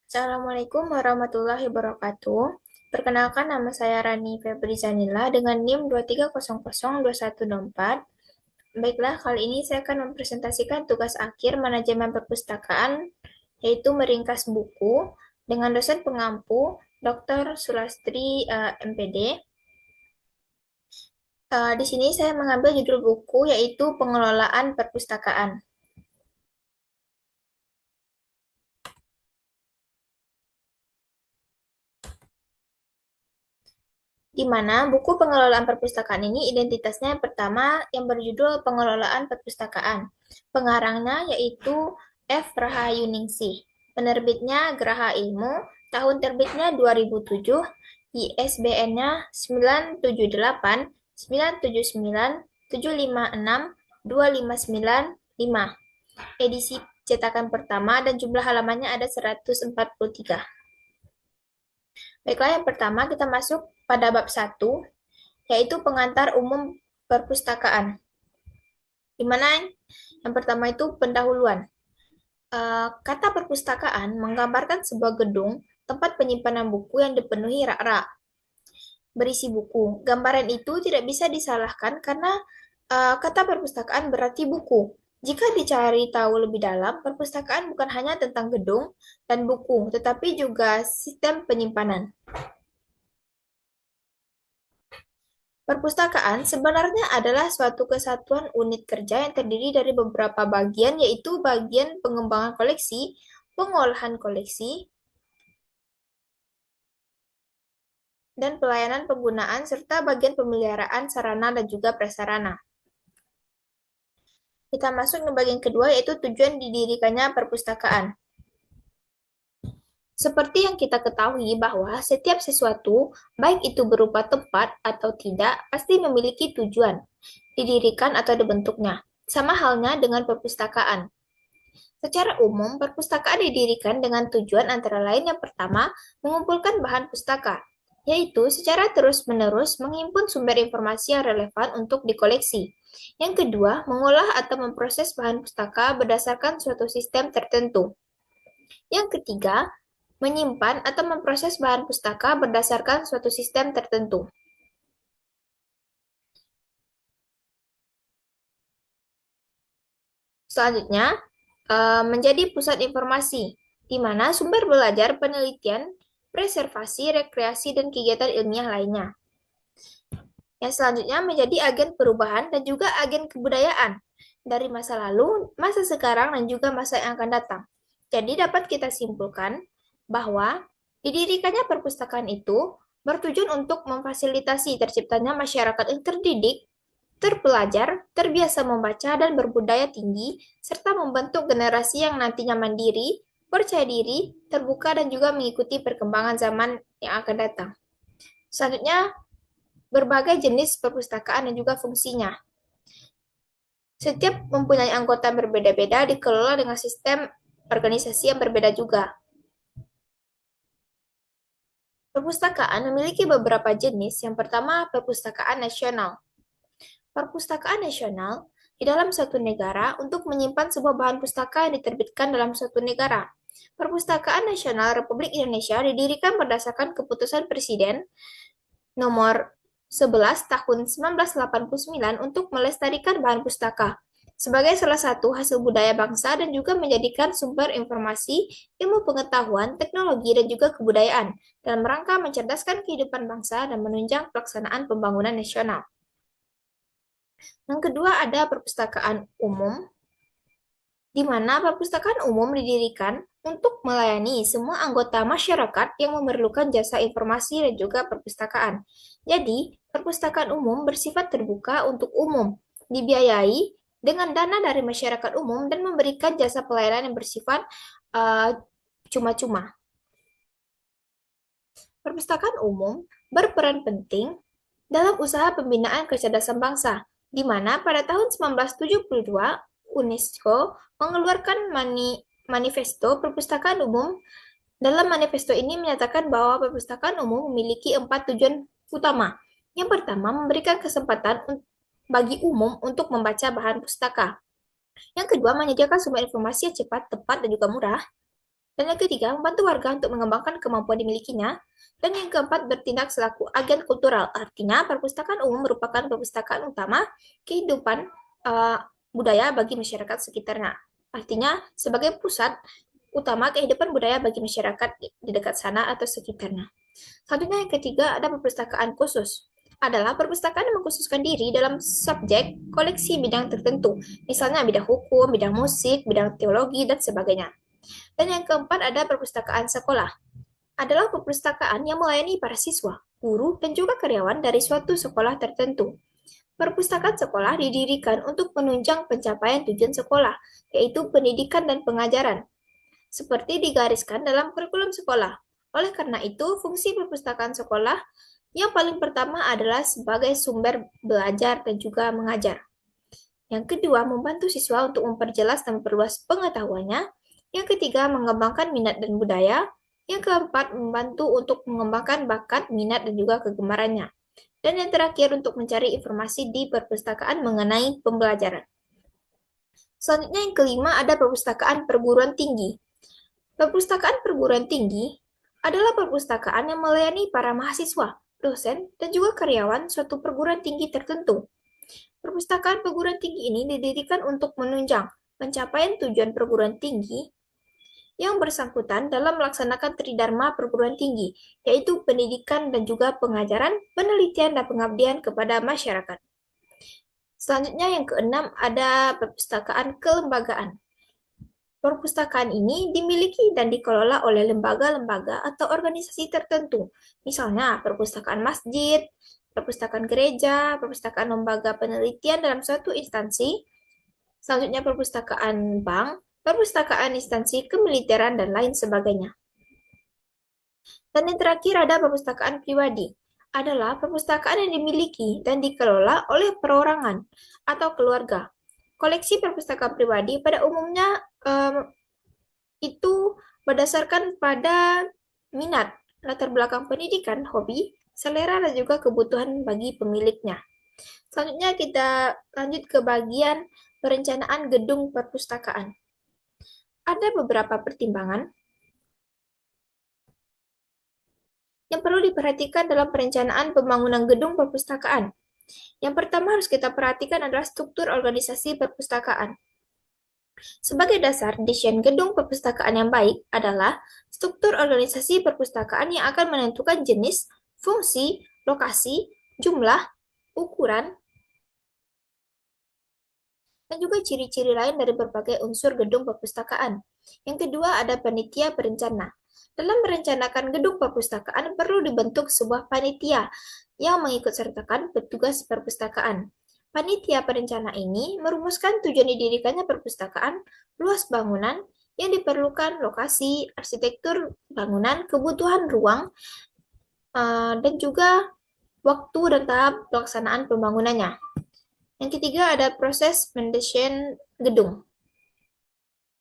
Assalamualaikum warahmatullahi wabarakatuh. Perkenalkan nama saya Rani Febri Zanila dengan NIM 23002164. Baiklah, kali ini saya akan mempresentasikan tugas akhir manajemen perpustakaan, yaitu meringkas buku dengan dosen pengampu Dr. Sulastri MPD. Di sini saya mengambil judul buku yaitu Pengelolaan Perpustakaan. Di mana buku pengelolaan perpustakaan ini identitasnya yang pertama yang berjudul Pengelolaan Perpustakaan. Pengarangnya yaitu F. Rahayuningsih. Penerbitnya Graha Ilmu, tahun terbitnya 2007, ISBN-nya 9789797562595, edisi cetakan pertama dan jumlah halamannya ada 143. Baiklah, yang pertama kita masuk pada bab 1, yaitu pengantar umum perpustakaan. Di mana yang pertama itu pendahuluan. Kata perpustakaan menggambarkan sebuah gedung tempat penyimpanan buku yang dipenuhi rak-rak berisi buku. Gambaran itu tidak bisa disalahkan karena kata perpustakaan berarti buku. Jika dicari tahu lebih dalam, perpustakaan bukan hanya tentang gedung dan buku, tetapi juga sistem penyimpanan. Perpustakaan sebenarnya adalah suatu kesatuan unit kerja yang terdiri dari beberapa bagian, yaitu bagian pengembangan koleksi, pengolahan koleksi, dan pelayanan penggunaan, serta bagian pemeliharaan sarana dan juga prasarana. Kita masuk ke bagian kedua, yaitu tujuan didirikannya perpustakaan. Seperti yang kita ketahui bahwa setiap sesuatu, baik itu berupa tempat atau tidak, pasti memiliki tujuan, didirikan atau dibentuknya. Sama halnya dengan perpustakaan. Secara umum, perpustakaan didirikan dengan tujuan antara lain yang pertama, mengumpulkan bahan pustaka, yaitu secara terus-menerus menghimpun sumber informasi yang relevan untuk dikoleksi. Yang kedua, mengolah atau memproses bahan pustaka berdasarkan suatu sistem tertentu. Yang ketiga, menyimpan atau memproses bahan pustaka berdasarkan suatu sistem tertentu. Selanjutnya, menjadi pusat informasi, di mana sumber belajar, penelitian, preservasi, rekreasi, dan kegiatan ilmiah lainnya. Yang selanjutnya menjadi agen perubahan dan juga agen kebudayaan dari masa lalu, masa sekarang, dan juga masa yang akan datang. Jadi dapat kita simpulkan bahwa didirikannya perpustakaan itu bertujuan untuk memfasilitasi terciptanya masyarakat yang terdidik, terpelajar, terbiasa membaca dan berbudaya tinggi, serta membentuk generasi yang nantinya mandiri, percaya diri, terbuka, dan juga mengikuti perkembangan zaman yang akan datang. Selanjutnya, berbagai jenis perpustakaan dan juga fungsinya. Setiap mempunyai anggota berbeda-beda, dikelola dengan sistem organisasi yang berbeda juga. Perpustakaan memiliki beberapa jenis. Yang pertama, perpustakaan nasional. Perpustakaan nasional di dalam suatu negara untuk menyimpan sebuah bahan pustaka yang diterbitkan dalam suatu negara. Perpustakaan Nasional Republik Indonesia didirikan berdasarkan keputusan Presiden nomor 11 tahun 1989 untuk melestarikan bahan pustaka sebagai salah satu hasil budaya bangsa dan juga menjadikan sumber informasi, ilmu pengetahuan, teknologi, dan juga kebudayaan dalam rangka mencerdaskan kehidupan bangsa dan menunjang pelaksanaan pembangunan nasional. Yang kedua ada perpustakaan umum, di mana perpustakaan umum didirikan untuk melayani semua anggota masyarakat yang memerlukan jasa informasi dan juga perpustakaan. Jadi, perpustakaan umum bersifat terbuka untuk umum, dibiayai dengan dana dari masyarakat umum dan memberikan jasa pelayanan yang bersifat cuma-cuma. Perpustakaan umum berperan penting dalam usaha pembinaan kecerdasan bangsa, di mana pada tahun 1972 UNESCO mengeluarkan manifesto perpustakaan umum. Dalam manifesto ini menyatakan bahwa perpustakaan umum memiliki 4 tujuan utama. Yang pertama, memberikan kesempatan bagi umum untuk membaca bahan pustaka. Yang kedua, menyediakan sumber informasi yang cepat, tepat, dan juga murah. Dan yang ketiga, membantu warga untuk mengembangkan kemampuan dimilikinya. Dan yang keempat, bertindak selaku agen kultural. Artinya, perpustakaan umum merupakan perpustakaan utama kehidupan budaya bagi masyarakat sekitarnya. Artinya, sebagai pusat utama kehidupan budaya bagi masyarakat di dekat sana atau sekitarnya. Selanjutnya yang ketiga ada perpustakaan khusus. Adalah perpustakaan yang mengkhususkan diri dalam subjek koleksi bidang tertentu, misalnya bidang hukum, bidang musik, bidang teologi, dan sebagainya. Dan yang keempat ada perpustakaan sekolah. Adalah perpustakaan yang melayani para siswa, guru, dan juga karyawan dari suatu sekolah tertentu. Perpustakaan sekolah didirikan untuk menunjang pencapaian tujuan sekolah, yaitu pendidikan dan pengajaran, seperti digariskan dalam kurikulum sekolah. Oleh karena itu, fungsi perpustakaan sekolah yang paling pertama adalah sebagai sumber belajar dan juga mengajar. Yang kedua, membantu siswa untuk memperjelas dan memperluas pengetahuannya. Yang ketiga, mengembangkan minat dan budaya. Yang keempat, membantu untuk mengembangkan bakat, minat, dan juga kegemarannya. Dan yang terakhir, untuk mencari informasi di perpustakaan mengenai pembelajaran. Selanjutnya yang kelima ada perpustakaan perguruan tinggi. Perpustakaan perguruan tinggi adalah perpustakaan yang melayani para mahasiswa, dosen, dan juga karyawan suatu perguruan tinggi tertentu. Perpustakaan perguruan tinggi ini didirikan untuk menunjang pencapaian tujuan perguruan tinggi yang bersangkutan dalam melaksanakan tridharma perguruan tinggi, yaitu pendidikan dan juga pengajaran, penelitian, dan pengabdian kepada masyarakat. Selanjutnya yang keenam ada perpustakaan kelembagaan. Perpustakaan ini dimiliki dan dikelola oleh lembaga-lembaga atau organisasi tertentu, misalnya perpustakaan masjid, perpustakaan gereja, perpustakaan lembaga penelitian dalam suatu instansi, selanjutnya perpustakaan bank, perpustakaan instansi kemiliteran, dan lain sebagainya. Dan yang terakhir ada perpustakaan pribadi. Adalah perpustakaan yang dimiliki dan dikelola oleh perorangan atau keluarga. Koleksi perpustakaan pribadi pada umumnya itu berdasarkan pada minat, latar belakang pendidikan, hobi, selera, dan juga kebutuhan bagi pemiliknya. Selanjutnya kita lanjut ke bagian perencanaan gedung perpustakaan. Ada beberapa pertimbangan yang perlu diperhatikan dalam perencanaan pembangunan gedung perpustakaan. Yang pertama harus kita perhatikan adalah struktur organisasi perpustakaan. Sebagai dasar, desain gedung perpustakaan yang baik adalah struktur organisasi perpustakaan yang akan menentukan jenis, fungsi, lokasi, jumlah, ukuran, dan juga ciri-ciri lain dari berbagai unsur gedung perpustakaan. Yang kedua ada panitia perencana. Dalam merencanakan gedung perpustakaan perlu dibentuk sebuah panitia yang mengikut sertakan petugas perpustakaan. Panitia perencana ini merumuskan tujuan didirikannya perpustakaan, luas bangunan, yang diperlukan lokasi, arsitektur bangunan, kebutuhan ruang, dan juga waktu dan tahap pelaksanaan pembangunannya. Yang ketiga ada proses mendesain gedung,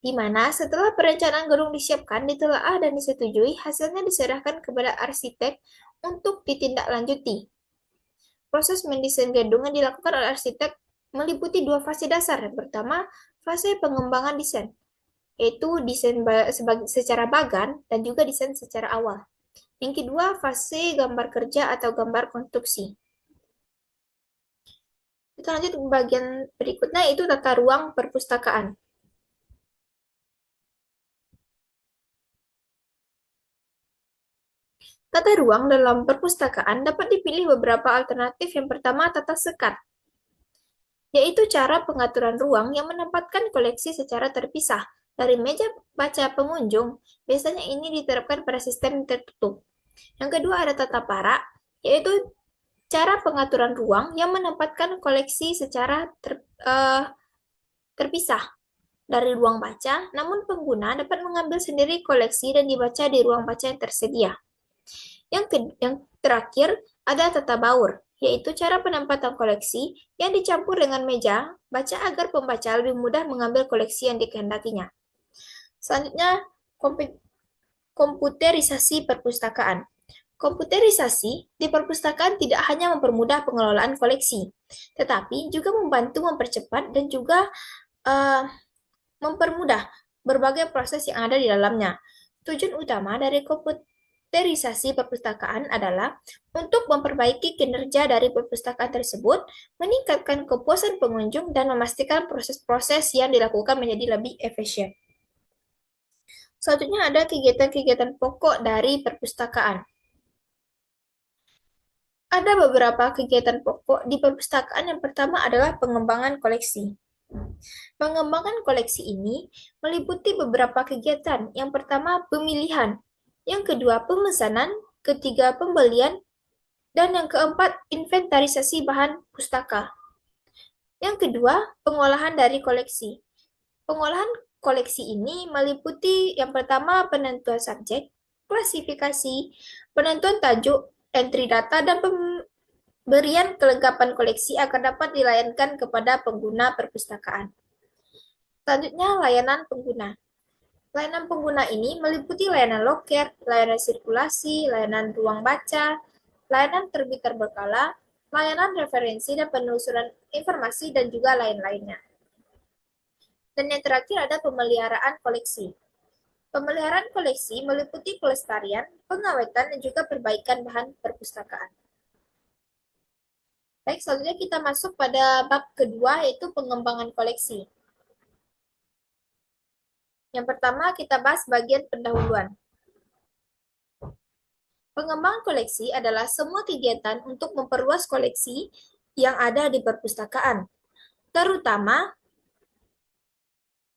di mana setelah perencanaan gedung disiapkan, ditelaah dan disetujui, hasilnya diserahkan kepada arsitek untuk ditindaklanjuti. Proses mendesain gedung yang dilakukan oleh arsitek meliputi dua fase dasar. Yang pertama, fase pengembangan desain, yaitu desain secara bagan dan juga desain secara awal. Yang kedua, fase gambar kerja atau gambar konstruksi. Kita lanjut ke bagian berikutnya, yaitu tata ruang perpustakaan. Tata ruang dalam perpustakaan dapat dipilih beberapa alternatif. Yang pertama, tata sekat, yaitu cara pengaturan ruang yang menempatkan koleksi secara terpisah dari meja baca pengunjung. Biasanya ini diterapkan pada sistem tertutup. Yang kedua ada tata para, yaitu cara pengaturan ruang yang menempatkan koleksi secara terpisah dari ruang baca, namun pengguna dapat mengambil sendiri koleksi dan dibaca di ruang baca yang tersedia. Yang terakhir ada tata baur, yaitu cara penempatan koleksi yang dicampur dengan meja baca agar pembaca lebih mudah mengambil koleksi yang dikehendakinya. Selanjutnya, komputerisasi perpustakaan. Komputerisasi di perpustakaan tidak hanya mempermudah pengelolaan koleksi, tetapi juga membantu mempercepat dan juga mempermudah berbagai proses yang ada di dalamnya. Tujuan utama dari komputerisasi perpustakaan adalah untuk memperbaiki kinerja dari perpustakaan tersebut, meningkatkan kepuasan pengunjung, dan memastikan proses-proses yang dilakukan menjadi lebih efisien. Selanjutnya ada kegiatan-kegiatan pokok dari perpustakaan. Ada beberapa kegiatan pokok di perpustakaan. Yang pertama adalah pengembangan koleksi. Pengembangan koleksi ini meliputi beberapa kegiatan. Yang pertama, pemilihan. Yang kedua, pemesanan. Ketiga, pembelian. Dan yang keempat, inventarisasi bahan pustaka. Yang kedua, pengolahan dari koleksi. Pengolahan koleksi ini meliputi yang pertama penentuan subjek, klasifikasi, penentuan tajuk, entry data, dan pemberian kelengkapan koleksi agar dapat dilayangkan kepada pengguna perpustakaan. Selanjutnya, layanan pengguna. Layanan pengguna ini meliputi layanan loker, layanan sirkulasi, layanan ruang baca, layanan terbit berkala, layanan referensi dan penelusuran informasi, dan juga lain-lainnya. Dan yang terakhir ada pemeliharaan koleksi. Pemeliharaan koleksi meliputi pelestarian, pengawetan, dan juga perbaikan bahan perpustakaan. Baik, selanjutnya kita masuk pada bab kedua, yaitu pengembangan koleksi. Yang pertama, kita bahas bagian pendahuluan. Pengembangan koleksi adalah semua kegiatan untuk memperluas koleksi yang ada di perpustakaan, terutama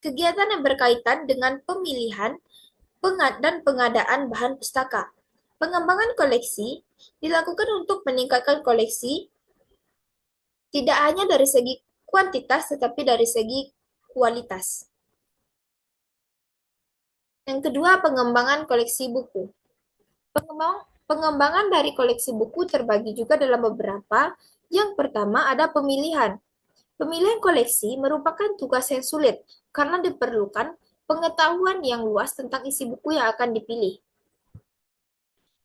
kegiatan yang berkaitan dengan pemilihan dan pengadaan bahan pustaka. Pengembangan koleksi dilakukan untuk meningkatkan koleksi tidak hanya dari segi kuantitas tetapi dari segi kualitas. Yang kedua, pengembangan koleksi buku. Pengembangan dari koleksi buku terbagi juga dalam beberapa. Yang pertama ada pemilihan. Pemilihan koleksi merupakan tugas yang sulit karena diperlukan pengetahuan yang luas tentang isi buku yang akan dipilih.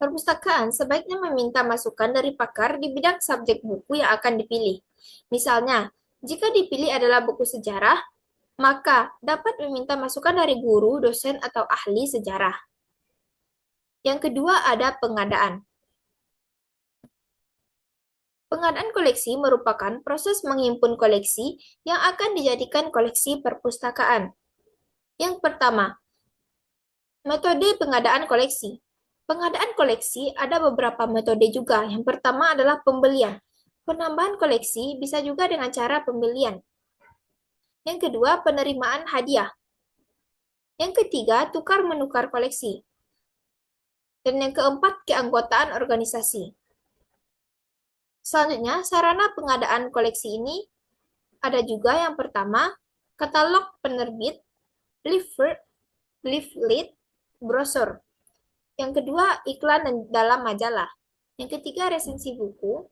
Perpustakaan sebaiknya meminta masukan dari pakar di bidang subjek buku yang akan dipilih. Misalnya, jika dipilih adalah buku sejarah, maka dapat meminta masukan dari guru, dosen, atau ahli sejarah. Yang kedua ada pengadaan. Pengadaan koleksi merupakan proses menghimpun koleksi yang akan dijadikan koleksi perpustakaan. Yang pertama, metode pengadaan koleksi. Pengadaan koleksi ada beberapa metode juga. Yang pertama adalah pembelian. Penambahan koleksi bisa juga dengan cara pembelian. Yang kedua, penerimaan hadiah. Yang ketiga, tukar-menukar koleksi. Dan yang keempat, keanggotaan organisasi. Selanjutnya, sarana pengadaan koleksi ini ada juga yang pertama, katalog penerbit, leaflet, brosur. Yang kedua, iklan dalam majalah. Yang ketiga, resensi buku.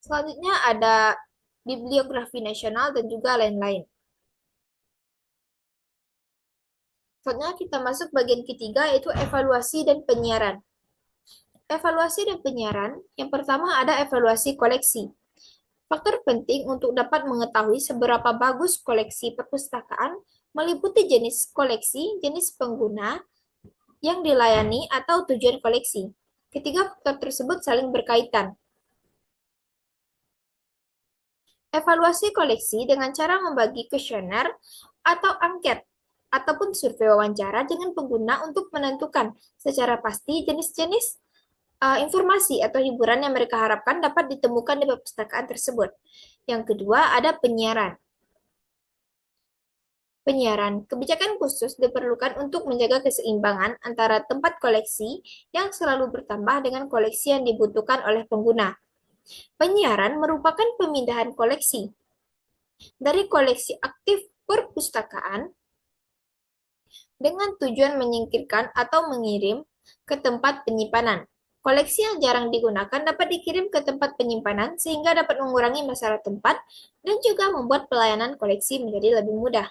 Selanjutnya ada bibliografi nasional dan juga lain-lain. Selanjutnya kita masuk bagian ketiga, yaitu evaluasi dan penyiaran. Evaluasi dan penyiaran, yang pertama ada evaluasi koleksi. Faktor penting untuk dapat mengetahui seberapa bagus koleksi perpustakaan meliputi jenis koleksi, jenis pengguna yang dilayani, atau tujuan koleksi. Ketiga faktor tersebut saling berkaitan. Evaluasi koleksi dengan cara membagi kuesioner atau angket ataupun survei wawancara dengan pengguna untuk menentukan secara pasti jenis-jenis informasi atau hiburan yang mereka harapkan dapat ditemukan di perpustakaan tersebut. Yang kedua, ada penyiaran. Penyiaran, kebijakan khusus diperlukan untuk menjaga keseimbangan antara tempat koleksi yang selalu bertambah dengan koleksi yang dibutuhkan oleh pengguna. Penyiaran merupakan pemindahan koleksi dari koleksi aktif perpustakaan dengan tujuan menyingkirkan atau mengirim ke tempat penyimpanan. Koleksi yang jarang digunakan dapat dikirim ke tempat penyimpanan sehingga dapat mengurangi masalah tempat dan juga membuat pelayanan koleksi menjadi lebih mudah.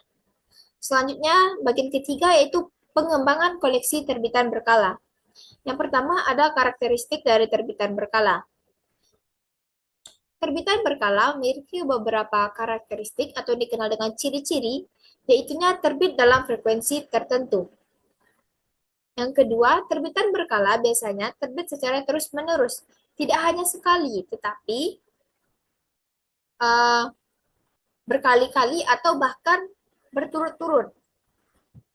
Selanjutnya, bagian ketiga yaitu pengembangan koleksi terbitan berkala. Yang pertama ada karakteristik dari terbitan berkala. Terbitan berkala memiliki beberapa karakteristik atau dikenal dengan ciri-ciri, yaitu terbit dalam frekuensi tertentu. Yang kedua, terbitan berkala biasanya terbit secara terus-menerus, tidak hanya sekali, tetapi uh, berkali-kali atau bahkan berturut-turut.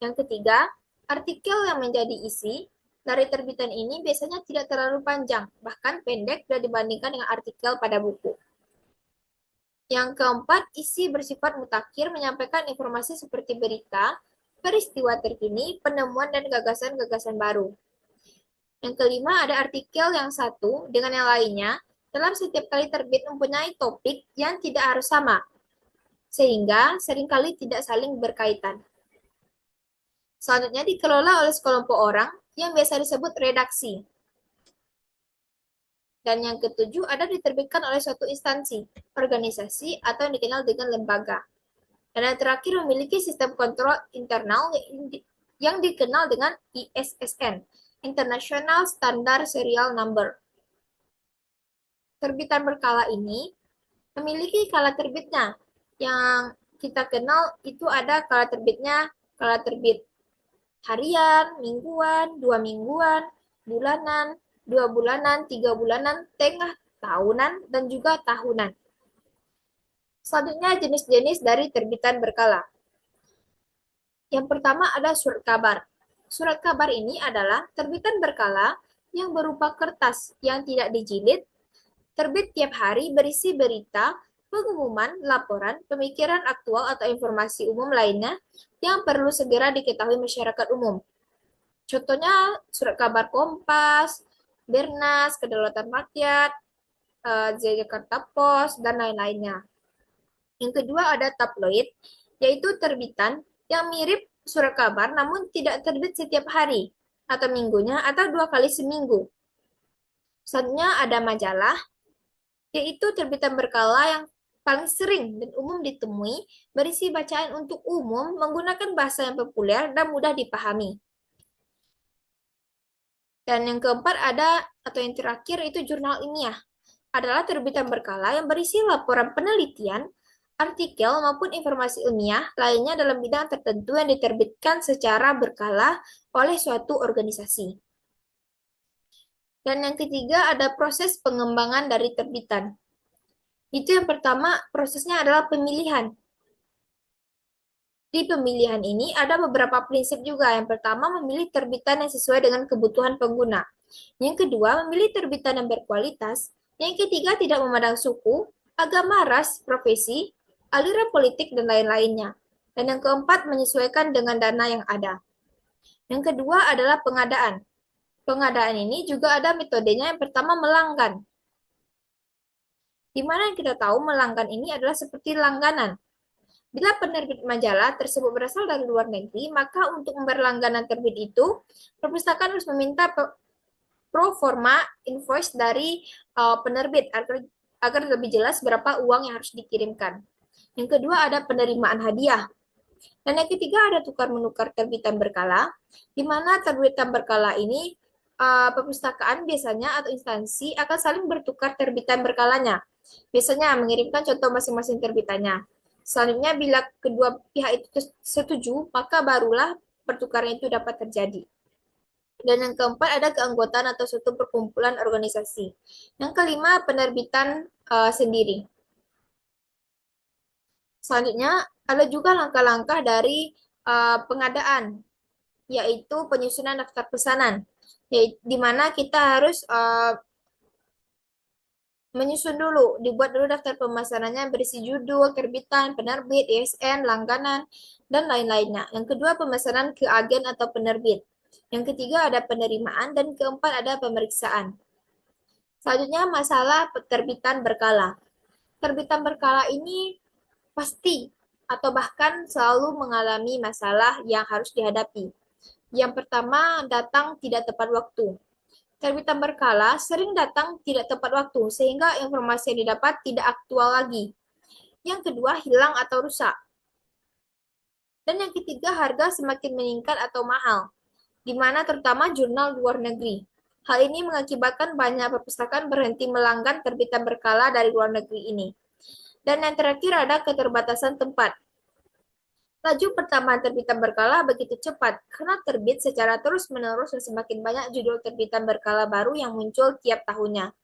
Yang ketiga, artikel yang menjadi isi dari terbitan ini biasanya tidak terlalu panjang, bahkan pendek bila dibandingkan dengan artikel pada buku. Yang keempat, isi bersifat mutakhir menyampaikan informasi seperti berita, peristiwa terkini, penemuan, dan gagasan-gagasan baru. Yang kelima, ada artikel yang satu dengan yang lainnya dalam setiap kali terbit mempunyai topik yang tidak harus sama, sehingga seringkali tidak saling berkaitan. Selanjutnya dikelola oleh sekelompok orang yang biasa disebut redaksi. Dan yang ketujuh ada diterbitkan oleh suatu instansi, organisasi, atau yang dikenal dengan lembaga. Dan yang terakhir memiliki sistem kontrol internal yang dikenal dengan ISSN, International Standard Serial Number. Terbitan berkala ini memiliki kala terbitnya. Yang kita kenal itu ada kala terbit harian, mingguan, 2 mingguan, bulanan, 2 bulanan, 3 bulanan, tengah tahunan, dan juga tahunan. Selanjutnya jenis-jenis dari terbitan berkala. Yang pertama ada surat kabar. Surat kabar ini adalah terbitan berkala yang berupa kertas yang tidak dijilid, terbit tiap hari berisi berita, pengumuman, laporan, pemikiran aktual atau informasi umum lainnya yang perlu segera diketahui masyarakat umum. Contohnya surat kabar Kompas, Bernas, Kedaulatan Rakyat, Jakarta Post, dan lain-lainnya. Yang kedua ada tabloid, yaitu terbitan yang mirip surat kabar namun tidak terbit setiap hari atau minggunya atau 2 kali seminggu. Selanjutnya ada majalah, yaitu terbitan berkala yang paling sering dan umum ditemui, berisi bacaan untuk umum menggunakan bahasa yang populer dan mudah dipahami. Dan yang keempat ada, atau yang terakhir itu jurnal ilmiah, adalah terbitan berkala yang berisi laporan penelitian, artikel maupun informasi ilmiah lainnya dalam bidang tertentu yang diterbitkan secara berkala oleh suatu organisasi. Dan yang ketiga ada proses pengembangan dari terbitan. Itu yang pertama, prosesnya adalah pemilihan. Di pemilihan ini ada beberapa prinsip juga. Yang pertama, memilih terbitan yang sesuai dengan kebutuhan pengguna. Yang kedua, memilih terbitan yang berkualitas. Yang ketiga, tidak memandang suku, agama, ras, profesi, aliran politik, dan lain-lainnya. Dan yang keempat, menyesuaikan dengan dana yang ada. Yang kedua adalah pengadaan. Pengadaan ini juga ada metodenya. Yang pertama, melanggan. Di mana yang kita tahu melanggan ini adalah seperti langganan. Bila penerbit majalah tersebut berasal dari luar negeri, maka untuk berlangganan terbit itu, perpustakaan harus meminta pro forma invoice dari penerbit agar lebih jelas berapa uang yang harus dikirimkan. Yang kedua ada penerimaan hadiah. Dan yang ketiga ada tukar-menukar terbitan berkala, di mana terbitan berkala ini perpustakaan biasanya atau instansi akan saling bertukar terbitan berkalanya. Biasanya mengirimkan contoh masing-masing terbitannya. Selanjutnya, bila kedua pihak itu setuju, maka barulah pertukaran itu dapat terjadi. Dan yang keempat ada keanggotaan atau suatu perkumpulan organisasi. Yang kelima, penerbitan sendiri. Selanjutnya, ada juga langkah-langkah dari pengadaan, yaitu penyusunan daftar pesanan, di mana kita harus menyusun dulu, dibuat dulu daftar pemesanannya berisi judul, terbitan, penerbit, ISN, langganan, dan lain-lainnya. Yang kedua, pemesanan ke agen atau penerbit. Yang ketiga ada penerimaan, dan keempat ada pemeriksaan. Selanjutnya masalah terbitan berkala. Terbitan berkala ini pasti atau bahkan selalu mengalami masalah yang harus dihadapi. Yang pertama, datang tidak tepat waktu. Terbitan berkala sering datang tidak tepat waktu, sehingga informasi yang didapat tidak aktual lagi. Yang kedua, hilang atau rusak. Dan yang ketiga, harga semakin meningkat atau mahal, di mana terutama jurnal luar negeri. Hal ini mengakibatkan banyak perpustakaan berhenti melanggan terbitan berkala dari luar negeri ini. Dan yang terakhir ada keterbatasan tempat. Laju pertambahan terbitan berkala begitu cepat karena terbit secara terus-menerus dan semakin banyak judul terbitan berkala baru yang muncul tiap tahunnya.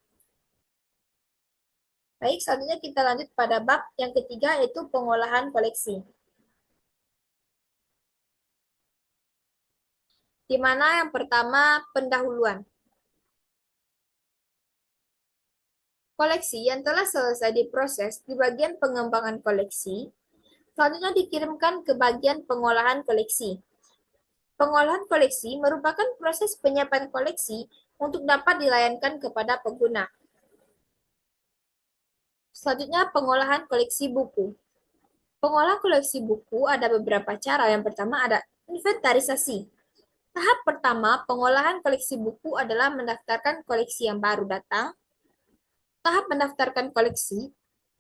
Baik, selanjutnya kita lanjut pada bab yang ketiga yaitu pengolahan koleksi. Di mana yang pertama pendahuluan. Koleksi yang telah selesai diproses di bagian pengembangan koleksi, selanjutnya dikirimkan ke bagian pengolahan koleksi. Pengolahan koleksi merupakan proses penyiapan koleksi untuk dapat dilayangkan kepada pengguna. Selanjutnya, pengolahan koleksi buku. Pengolahan koleksi buku ada beberapa cara. Yang pertama ada inventarisasi. Tahap pertama pengolahan koleksi buku adalah mendaftarkan koleksi yang baru datang. Tahap mendaftarkan koleksi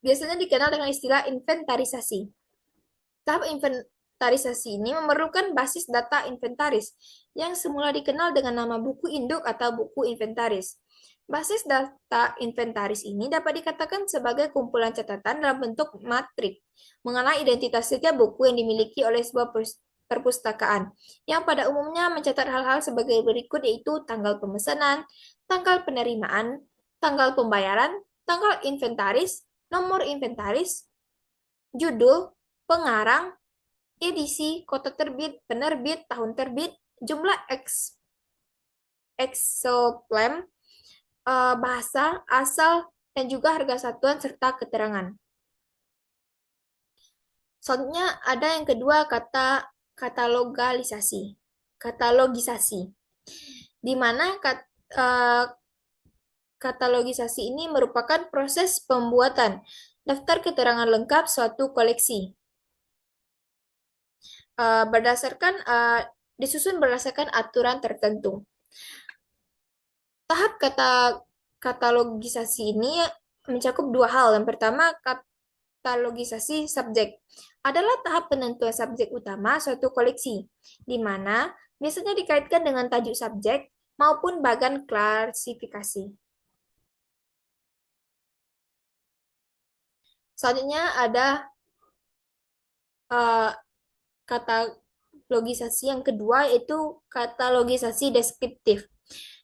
biasanya dikenal dengan istilah inventarisasi. Tahap inventarisasi ini memerlukan basis data inventaris yang semula dikenal dengan nama buku induk atau buku inventaris. Basis data inventaris ini dapat dikatakan sebagai kumpulan catatan dalam bentuk matrik mengenai identitas setiap buku yang dimiliki oleh sebuah perpustakaan, yang pada umumnya mencatat hal-hal sebagai berikut yaitu tanggal pemesanan, tanggal penerimaan, tanggal pembayaran, tanggal inventaris, nomor inventaris, judul, pengarang, edisi, kota terbit, penerbit, tahun terbit, jumlah eksemplar, bahasa, asal, dan juga harga satuan serta keterangan. Selanjutnya ada yang kedua kata katalogisasi. Katalogisasi, di mana katalogisasi ini merupakan proses pembuatan daftar keterangan lengkap suatu koleksi. Disusun berdasarkan aturan tertentu. Tahap katalogisasi ini mencakup dua hal. Yang pertama, katalogisasi subjek adalah tahap penentuan subjek utama suatu koleksi, di mana biasanya dikaitkan dengan tajuk subjek maupun bagan klasifikasi. Selanjutnya ada uh, katalogisasi yang kedua, yaitu katalogisasi deskriptif,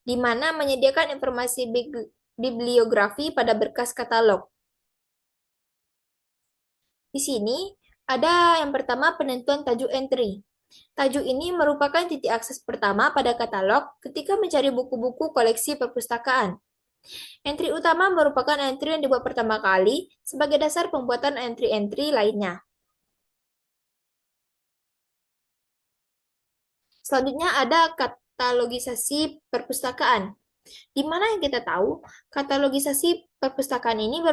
di mana menyediakan informasi bibliografi pada berkas katalog. Di sini ada yang pertama penentuan tajuk entry. Tajuk ini merupakan titik akses pertama pada katalog ketika mencari buku-buku koleksi perpustakaan. Entry utama merupakan entry yang dibuat pertama kali sebagai dasar pembuatan entry-entry lainnya. Selanjutnya ada katalogisasi perpustakaan, di mana yang kita tahu katalogisasi perpustakaan ini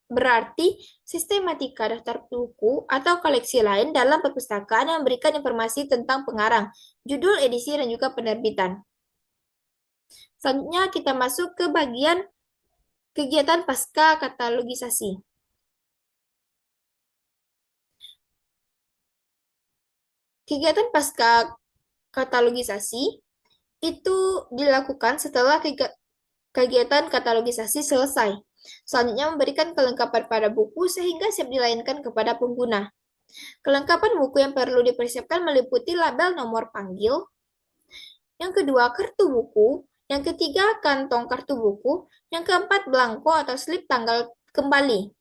berarti sistematika daftar buku atau koleksi lain dalam perpustakaan yang memberikan informasi tentang pengarang, judul, edisi, dan juga penerbitan. Selanjutnya kita masuk ke bagian kegiatan pasca katalogisasi. Kegiatan pasca katalogisasi itu dilakukan setelah kegiatan katalogisasi selesai. Selanjutnya memberikan kelengkapan pada buku sehingga siap dilayangkan kepada pengguna. Kelengkapan buku yang perlu dipersiapkan meliputi label nomor panggil, yang kedua kartu buku, yang ketiga kantong kartu buku, yang keempat belangko atau slip tanggal kembali.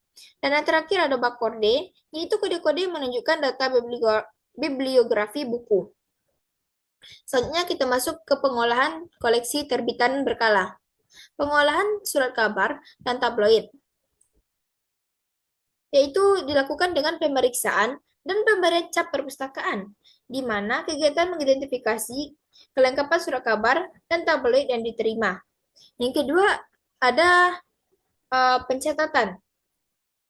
Dan yang terakhir ada barcode, yaitu kode-kode yang menunjukkan data bibliografi buku. Selanjutnya kita masuk ke pengolahan koleksi terbitan berkala. Pengolahan surat kabar dan tabloid, yaitu dilakukan dengan pemeriksaan dan pemberian cap perpustakaan, di mana kegiatan mengidentifikasi kelengkapan surat kabar dan tabloid yang diterima. Yang kedua ada pencatatan.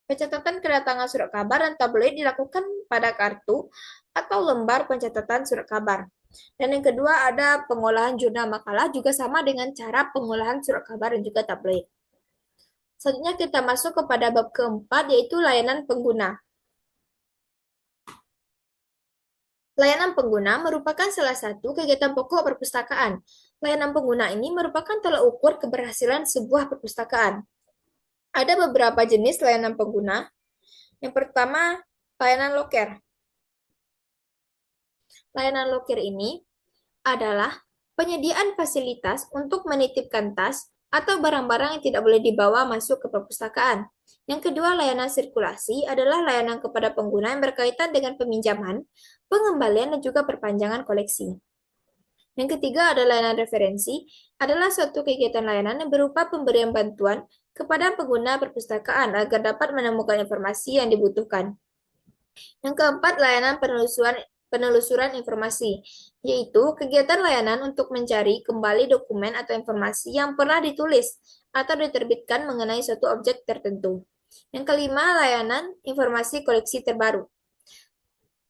Pencatatan kedatangan surat kabar dan tabloid dilakukan pada kartu atau lembar pencatatan surat kabar. Dan yang kedua ada pengolahan jurnal makalah, juga sama dengan cara pengolahan surat kabar dan juga tabloid. Selanjutnya kita masuk kepada bab keempat, yaitu layanan pengguna. Layanan pengguna merupakan salah satu kegiatan pokok perpustakaan. Layanan pengguna ini merupakan tolak ukur keberhasilan sebuah perpustakaan. Ada beberapa jenis layanan pengguna. Yang pertama, layanan loker. Layanan locker ini adalah penyediaan fasilitas untuk menitipkan tas atau barang-barang yang tidak boleh dibawa masuk ke perpustakaan. Yang kedua, layanan sirkulasi adalah layanan kepada pengguna yang berkaitan dengan peminjaman, pengembalian, dan juga perpanjangan koleksi. Yang ketiga ada layanan referensi, adalah suatu kegiatan layanan yang berupa pemberian bantuan kepada pengguna perpustakaan agar dapat menemukan informasi yang dibutuhkan. Yang keempat, layanan penelusuran informasi, yaitu kegiatan layanan untuk mencari kembali dokumen atau informasi yang pernah ditulis atau diterbitkan mengenai suatu objek tertentu. Yang kelima, layanan informasi koleksi terbaru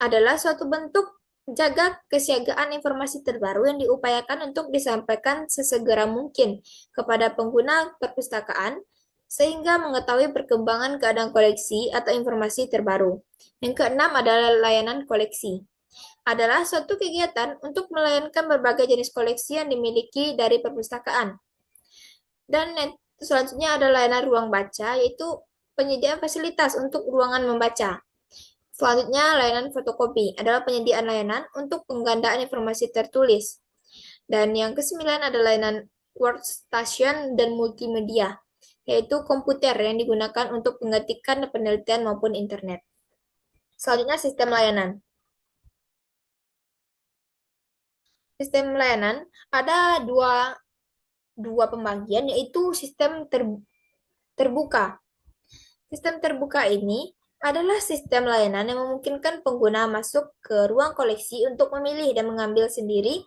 adalah suatu bentuk jaga kesiagaan informasi terbaru yang diupayakan untuk disampaikan sesegera mungkin kepada pengguna perpustakaan sehingga mengetahui perkembangan keadaan koleksi atau informasi terbaru. Yang keenam adalah layanan koleksi. Adalah suatu kegiatan untuk melayankan berbagai jenis koleksi yang dimiliki dari perpustakaan. Dan selanjutnya ada layanan ruang baca, yaitu penyediaan fasilitas untuk ruangan membaca. Selanjutnya, layanan fotokopi adalah penyediaan layanan untuk penggandaan informasi tertulis. Dan yang kesembilan adalah layanan workstation dan multimedia, yaitu komputer yang digunakan untuk pengetikan penelitian maupun internet. Selanjutnya, sistem layanan. Sistem layanan ada dua pembagian, yaitu sistem terbuka. Sistem terbuka ini adalah sistem layanan yang memungkinkan pengguna masuk ke ruang koleksi untuk memilih dan mengambil sendiri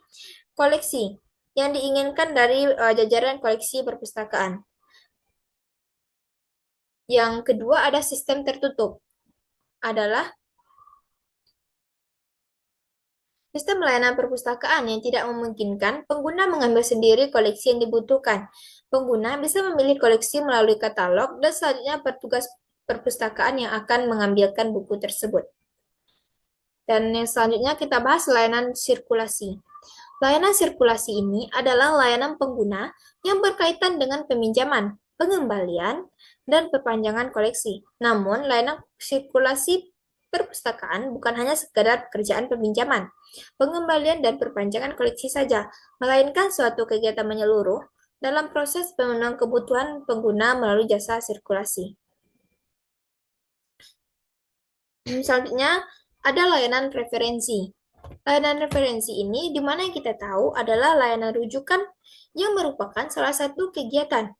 koleksi yang diinginkan dari jajaran koleksi perpustakaan. Yang kedua ada sistem tertutup. Adalah sistem layanan perpustakaan yang tidak memungkinkan pengguna mengambil sendiri koleksi yang dibutuhkan. Pengguna bisa memilih koleksi melalui katalog dan selanjutnya petugas perpustakaan yang akan mengambilkan buku tersebut. Dan yang selanjutnya kita bahas layanan sirkulasi. Layanan sirkulasi ini adalah layanan pengguna yang berkaitan dengan peminjaman, pengembalian, dan perpanjangan koleksi. Namun, layanan sirkulasi perpustakaan bukan hanya sekadar pekerjaan peminjaman, pengembalian, dan perpanjangan koleksi saja, melainkan suatu kegiatan menyeluruh dalam proses pemenuhan kebutuhan pengguna melalui jasa sirkulasi. Selanjutnya, ada layanan referensi. Layanan referensi ini di mana yang kita tahu adalah layanan rujukan yang merupakan salah satu kegiatan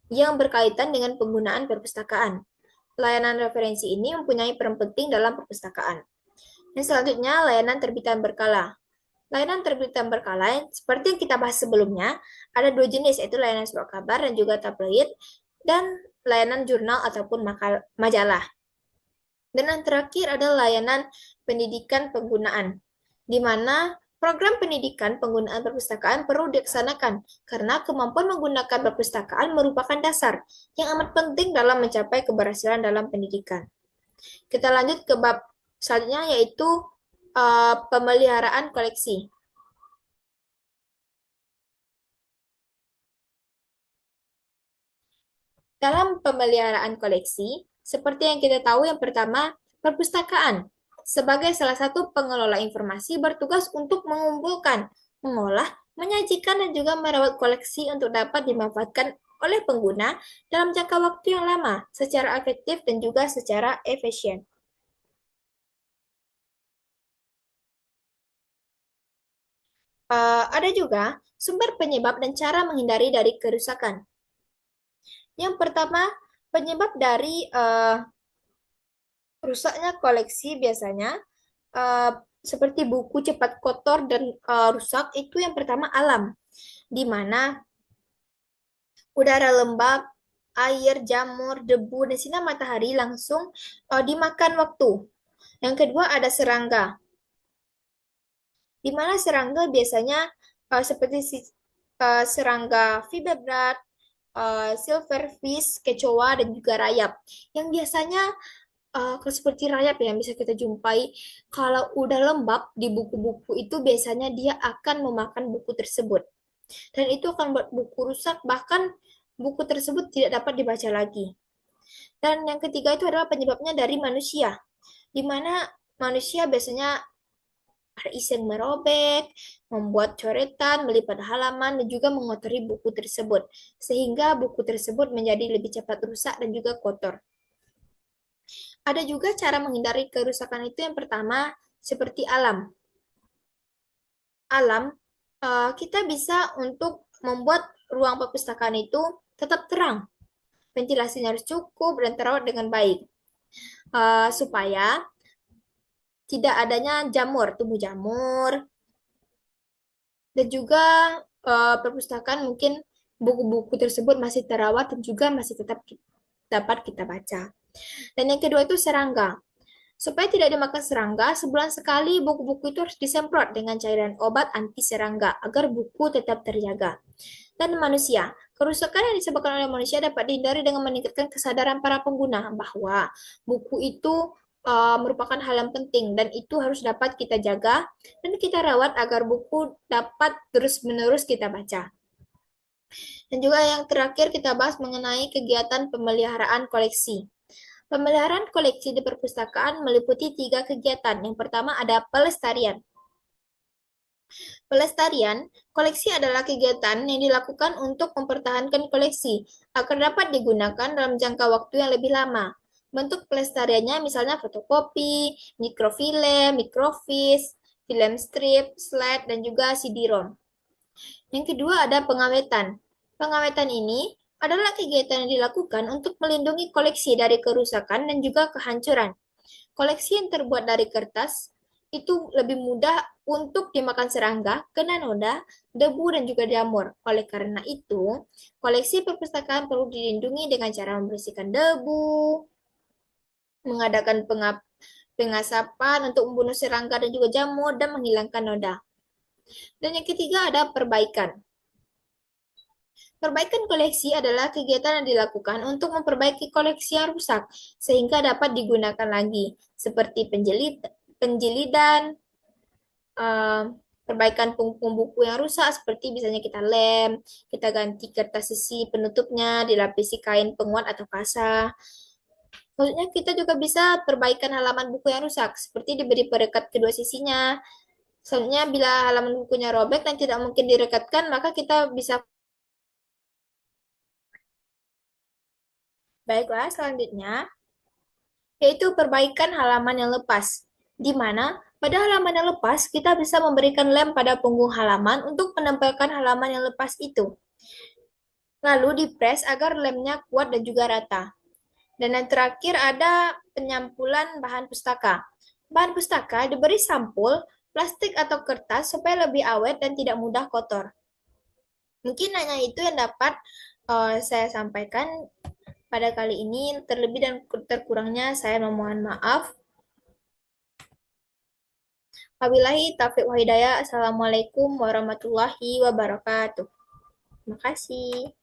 yang berkaitan dengan penggunaan perpustakaan. Layanan referensi ini mempunyai peran penting dalam perpustakaan. Dan selanjutnya, layanan terbitan berkala. Layanan terbitan berkala, seperti yang kita bahas sebelumnya, ada dua jenis, yaitu layanan surat kabar dan juga tabloid, dan layanan jurnal ataupun majalah. Dan yang terakhir adalah layanan pendidikan penggunaan, di mana program pendidikan penggunaan perpustakaan perlu dilaksanakan karena kemampuan menggunakan perpustakaan merupakan dasar yang amat penting dalam mencapai keberhasilan dalam pendidikan. Kita lanjut ke bab selanjutnya yaitu pemeliharaan koleksi. Dalam pemeliharaan koleksi, seperti yang kita tahu yang pertama, perpustakaan sebagai salah satu pengelola informasi bertugas untuk mengumpulkan, mengolah, menyajikan, dan juga merawat koleksi untuk dapat dimanfaatkan oleh pengguna dalam jangka waktu yang lama, secara efektif dan juga secara efisien. Ada juga sumber penyebab dan cara menghindari dari kerusakan. Yang pertama, penyebab dari rusaknya koleksi biasanya seperti buku cepat kotor dan rusak itu yang pertama alam, di mana udara lembab, air, jamur, debu, dan sinar matahari langsung dimakan waktu. Yang kedua ada serangga, di mana serangga biasanya seperti serangga fibebrat, silverfish, kecoa, dan juga rayap. Yang biasanya seperti rayap yang bisa kita jumpai, kalau udah lembab di buku-buku itu biasanya dia akan memakan buku tersebut. Dan itu akan buat buku rusak, bahkan buku tersebut tidak dapat dibaca lagi. Dan yang ketiga itu adalah penyebabnya dari manusia, di mana manusia biasanya Ada isi yang merobek, membuat coretan, melipat halaman, dan juga mengotori buku tersebut. Sehingga buku tersebut menjadi lebih cepat rusak dan juga kotor. Ada juga cara menghindari kerusakan itu yang pertama, seperti alam. Alam, kita bisa untuk membuat ruang perpustakaan itu tetap terang. Ventilasinya harus cukup dan terawat dengan baik. Supaya tidak adanya jamur, tumbuh jamur, dan juga perpustakaan mungkin buku-buku tersebut masih terawat dan juga masih tetap dapat kita baca. Dan yang kedua itu serangga. Supaya tidak dimakan serangga, sebulan sekali buku-buku itu harus disemprot dengan cairan obat anti serangga agar buku tetap terjaga. Dan manusia, kerusakan yang disebabkan oleh manusia dapat dihindari dengan meningkatkan kesadaran para pengguna bahwa buku itu merupakan hal yang penting dan itu harus dapat kita jaga dan kita rawat agar buku dapat terus-menerus kita baca. Dan juga yang terakhir kita bahas mengenai kegiatan pemeliharaan koleksi. Pemeliharaan koleksi di perpustakaan meliputi 3 kegiatan. Yang pertama ada pelestarian. Pelestarian, koleksi adalah kegiatan yang dilakukan untuk mempertahankan koleksi agar dapat digunakan dalam jangka waktu yang lebih lama. Bentuk pelestariannya misalnya fotokopi, mikrofilm, mikrofis, film strip, slide, dan juga CD-ROM. Yang kedua ada pengawetan. Pengawetan ini adalah kegiatan yang dilakukan untuk melindungi koleksi dari kerusakan dan juga kehancuran. Koleksi yang terbuat dari kertas itu lebih mudah untuk dimakan serangga, kena noda, debu, dan juga jamur. Oleh karena itu, koleksi perpustakaan perlu dilindungi dengan cara membersihkan debu, mengadakan pengasapan untuk membunuh serangga dan juga jamur, dan menghilangkan noda. Dan yang ketiga ada perbaikan. Perbaikan koleksi adalah kegiatan yang dilakukan untuk memperbaiki koleksi yang rusak sehingga dapat digunakan lagi, seperti penjilidan, eh, perbaikan punggung buku yang rusak, seperti misalnya kita lem, kita ganti kertas sisi penutupnya, dilapisi kain penguat atau kasa. Maksudnya kita juga bisa perbaikan halaman buku yang rusak, seperti diberi perekat kedua sisinya. Soalnya bila halaman bukunya robek dan tidak mungkin direkatkan, maka kita bisa. Baiklah, selanjutnya yaitu perbaikan halaman yang lepas, di mana pada halaman yang lepas kita bisa memberikan lem pada punggung halaman untuk menempelkan halaman yang lepas itu. Lalu dipres agar lemnya kuat dan juga rata. Dan yang terakhir ada penyampulan bahan pustaka. Bahan pustaka diberi sampul, plastik atau kertas supaya lebih awet dan tidak mudah kotor. Mungkin hanya itu yang dapat saya sampaikan pada kali ini. Terlebih dan terkurangnya saya memohon maaf. Wabillahi taufiq wa hidayah. Assalamualaikum warahmatullahi wabarakatuh. Terima kasih.